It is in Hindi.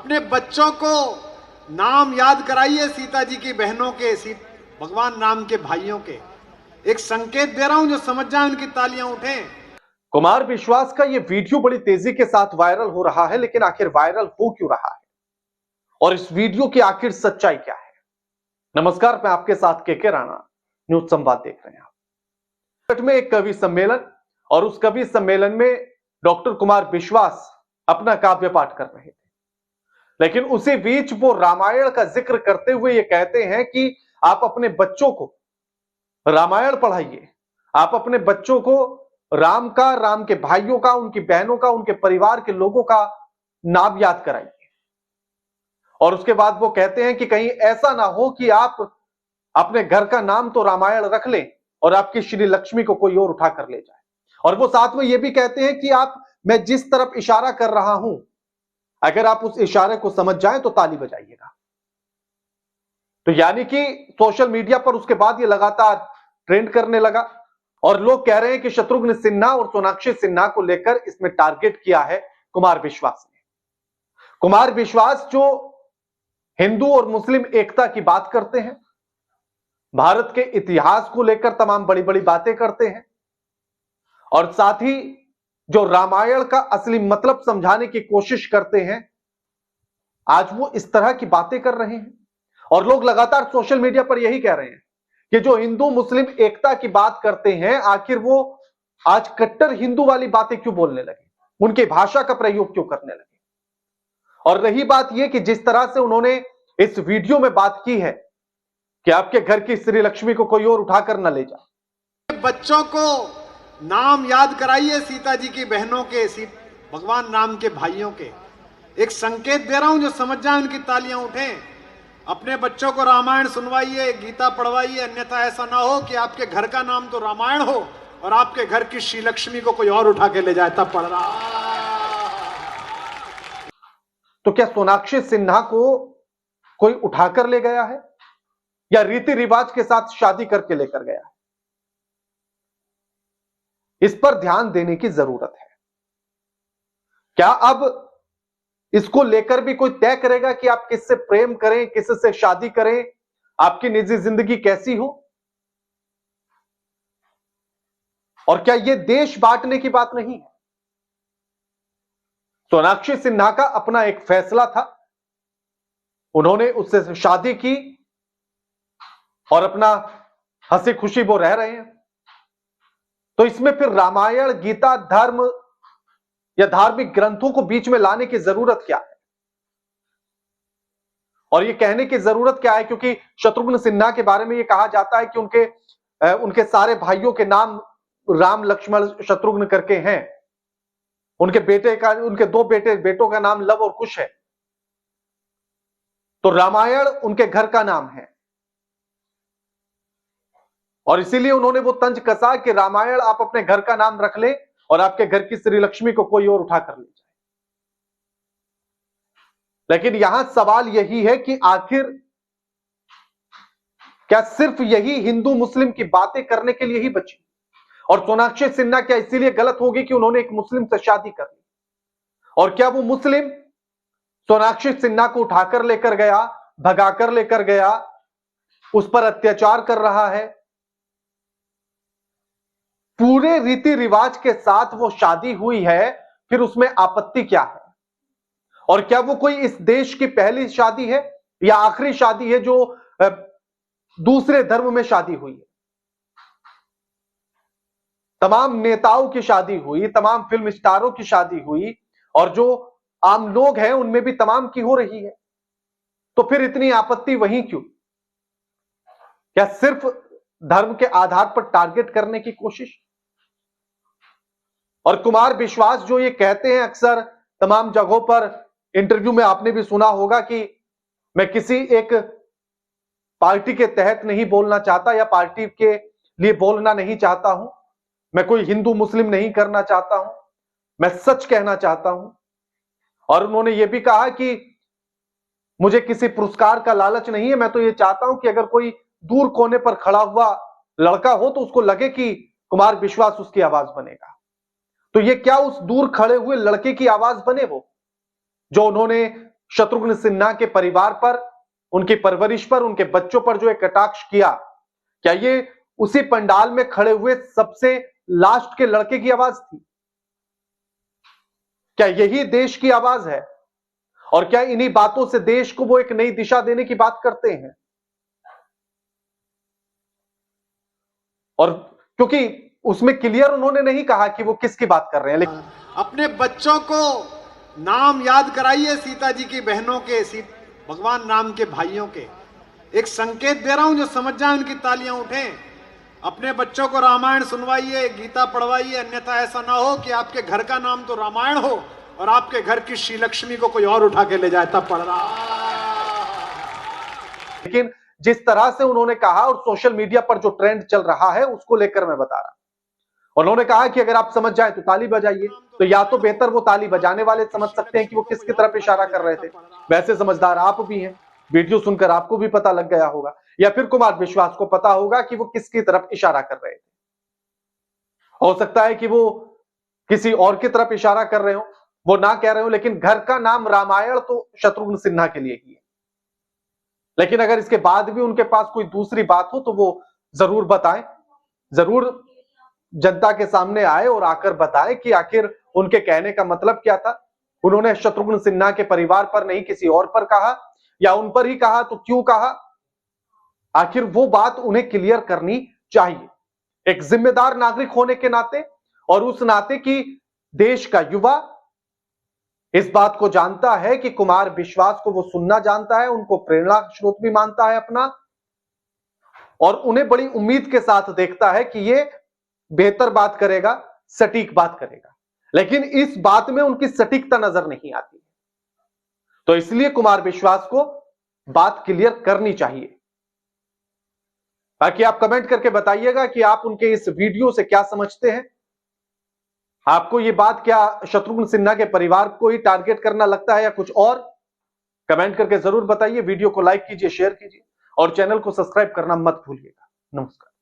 अपने बच्चों को नाम याद कराइए सीता जी की बहनों के, भगवान राम के भाइयों के। एक संकेत दे रहा हूं, जो समझ जाए उनकी तालियां उठें। कुमार विश्वास का यह वीडियो बड़ी तेजी के साथ वायरल हो रहा है, लेकिन आखिर वायरल हो क्यों रहा है और इस वीडियो की आखिर सच्चाई क्या है? नमस्कार, मैं आपके साथ के राणा, न्यूज संवाद देख रहे हैं। में एक कवि सम्मेलन और उस कवि सम्मेलन में डॉक्टर कुमार विश्वास अपना काव्य पाठ कर रहे थे, लेकिन उसी बीच वो रामायण का जिक्र करते हुए ये कहते हैं कि आप अपने बच्चों को रामायण पढ़ाइए, आप अपने बच्चों को राम का, राम के भाइयों का, उनकी बहनों का, उनके परिवार के लोगों का नाम याद कराइए। और उसके बाद वो कहते हैं कि कहीं ऐसा ना हो कि आप अपने घर का नाम तो रामायण रख लें और आपकी श्री लक्ष्मी को कोई और उठा कर ले जाए। और वो साथ में ये भी कहते हैं कि मैं जिस तरफ इशारा कर रहा हूं, अगर आप उस इशारे को समझ जाएं तो ताली बजाइएगा। तो यानी कि सोशल मीडिया पर उसके बाद ये लगातार ट्रेंड करने लगा और लोग कह रहे हैं कि शत्रुघ्न सिन्हा और सोनाक्षी सिन्हा को लेकर इसमें टारगेट किया है कुमार विश्वास ने। कुमार विश्वास जो हिंदू और मुस्लिम एकता की बात करते हैं, भारत के इतिहास को लेकर तमाम बड़ी बड़ी बातें करते हैं और साथ ही जो रामायण का असली मतलब समझाने की कोशिश करते हैं, आज वो इस तरह की बातें कर रहे हैं। और लोग लगातार सोशल मीडिया पर यही कह रहे हैं कि जो हिंदू मुस्लिम एकता की बात करते हैं, आखिर वो आज कट्टर हिंदू वाली बातें क्यों बोलने लगे, उनकी भाषा का प्रयोग क्यों करने लगे। और रही बात यह कि जिस तरह से उन्होंने इस वीडियो में बात की है कि आपके घर की श्री लक्ष्मी को कोई और उठाकर न ले जाए। बच्चों को नाम याद कराइए सीता जी की बहनों के, भगवान राम के भाइयों के। एक संकेत दे रहा हूं, जो समझ जाए उनकी तालियां उठें। अपने बच्चों को रामायण सुनवाइए, गीता पढ़वाइए, अन्यथा ऐसा ना हो कि आपके घर का नाम तो रामायण हो और आपके घर की श्री लक्ष्मी को कोई और उठा के ले जाए, तब पढ़ रहा। तो क्या सोनाक्षी सिन्हा को कोई उठाकर ले गया है या रीति रिवाज के साथ शादी करके लेकर गया है? इस पर ध्यान देने की जरूरत है। क्या अब इसको लेकर भी कोई तय करेगा कि आप किससे प्रेम करें, किससे शादी करें, आपकी निजी जिंदगी कैसी हो? और क्या यह देश बांटने की बात नहीं है? सोनाक्षी सिन्हा का अपना एक फैसला था, उन्होंने उससे शादी की और अपना हंसी खुशी वो रह रहे हैं। तो इसमें फिर रामायण, गीता, धर्म या धार्मिक ग्रंथों को बीच में लाने की जरूरत क्या है? और ये कहने की जरूरत क्या है? क्योंकि शत्रुघ्न सिन्हा के बारे में ये कहा जाता है कि उनके सारे भाइयों के नाम राम, लक्ष्मण, शत्रुघ्न करके हैं। उनके दो बेटों का नाम लव और कुश है। तो रामायण उनके घर का नाम है और इसीलिए उन्होंने वो तंज कसा कि रामायण आप अपने घर का नाम रख ले और आपके घर की श्री लक्ष्मी को कोई और उठा कर ले जाए। लेकिन यहां सवाल यही है कि आखिर क्या सिर्फ यही हिंदू मुस्लिम की बातें करने के लिए ही बची? और सोनाक्षी सिन्हा क्या इसीलिए गलत होगी कि उन्होंने एक मुस्लिम से शादी कर ली? और क्या वो मुस्लिम सोनाक्षी सिन्हा को उठाकर लेकर गया, भगाकर लेकर गया, उस पर अत्याचार कर रहा है? पूरे रीति रिवाज के साथ वो शादी हुई है, फिर उसमें आपत्ति क्या है? और क्या वो कोई इस देश की पहली शादी है या आखिरी शादी है जो दूसरे धर्म में शादी हुई है? तमाम नेताओं की शादी हुई, तमाम फिल्म स्टारों की शादी हुई और जो आम लोग हैं उनमें भी तमाम की हो रही है। तो फिर इतनी आपत्ति वहीं क्यों? क्या सिर्फ धर्म के आधार पर टारगेट करने की कोशिश? और कुमार विश्वास जो ये कहते हैं अक्सर तमाम जगहों पर, इंटरव्यू में आपने भी सुना होगा कि मैं किसी एक पार्टी के तहत नहीं बोलना चाहता या पार्टी के लिए बोलना नहीं चाहता हूं, मैं कोई हिंदू मुस्लिम नहीं करना चाहता हूं, मैं सच कहना चाहता हूं। और उन्होंने ये भी कहा कि मुझे किसी पुरस्कार का लालच नहीं है, मैं तो ये चाहता हूं कि अगर कोई दूर कोने पर खड़ा हुआ लड़का हो तो उसको लगे कि कुमार विश्वास उसकी आवाज बनेगा। तो ये क्या उस दूर खड़े हुए लड़के की आवाज बने वो, जो उन्होंने शत्रुघ्न सिन्हा के परिवार पर, उनकी परवरिश पर, उनके बच्चों पर जो एक कटाक्ष किया, क्या ये उसी पंडाल में खड़े हुए सबसे लास्ट के लड़के की आवाज थी? क्या यही देश की आवाज है? और क्या इन्हीं बातों से देश को वो एक नई दिशा देने की बात करते हैं? और क्योंकि उसमें क्लियर उन्होंने नहीं कहा कि वो किसकी बात कर रहे हैं, लेकिन अपने बच्चों को नाम याद कराइए सीता जी की बहनों के, भगवान राम के भाइयों के। एक संकेत दे रहा हूं, जो समझ जाए उनकी तालियां उठें। अपने बच्चों को रामायण सुनवाइए, गीता पढ़वाइए, अन्यथा ऐसा ना हो कि आपके घर का नाम तो रामायण हो और आपके घर की श्री लक्ष्मी को कोई और उठा के ले जाए, तब पढ़ रहा। लेकिन जिस तरह से उन्होंने कहा और सोशल मीडिया पर जो ट्रेंड चल रहा है उसको लेकर मैं बता रहा हूं। उन्होंने कहा कि अगर आप समझ जाए तो ताली बजाइए, तो या तो बेहतर वो ताली बजाने वाले समझ सकते हैं कि वो किसकी तरफ इशारा कर रहे थे, वैसे समझदार आप भी हैं, वीडियो सुनकर आपको भी पता लग गया होगा, या फिर कुमार विश्वास को पता होगा कि वो किसकी तरफ इशारा कर रहे थे। हो सकता है कि वो किसी और की तरफ इशारा कर रहे हो, वो ना कह रहे हो, लेकिन घर का नाम रामायण तो शत्रुघ्न सिन्हा के लिए ही है। लेकिन अगर इसके बाद भी उनके पास कोई दूसरी बात हो तो वो जरूर बताएं, जरूर जनता के सामने आए और आकर बताएं कि आखिर उनके कहने का मतलब क्या था। उन्होंने शत्रुघ्न सिन्हा के परिवार पर नहीं किसी और पर कहा, या उन पर ही कहा तो क्यों कहा? आखिर वो बात उन्हें क्लियर करनी चाहिए, एक जिम्मेदार नागरिक होने के नाते, और उस नाते कि देश का युवा इस बात को जानता है कि कुमार विश्वास को वो सुनना जानता है, उनको प्रेरणा स्रोत भी मानता है अपना, और उन्हें बड़ी उम्मीद के साथ देखता है कि ये बेहतर बात करेगा, सटीक बात करेगा। लेकिन इस बात में उनकी सटीकता नजर नहीं आती, तो इसलिए कुमार विश्वास को बात क्लियर करनी चाहिए। बाकी आप कमेंट करके बताइएगा कि आप उनके इस वीडियो से क्या समझते हैं। आपको ये बात क्या शत्रुघ्न सिन्हा के परिवार को ही टारगेट करना लगता है या कुछ और? कमेंट करके जरूर बताइए। वीडियो को लाइक कीजिए, शेयर कीजिए और चैनल को सब्सक्राइब करना मत भूलिएगा। नमस्कार।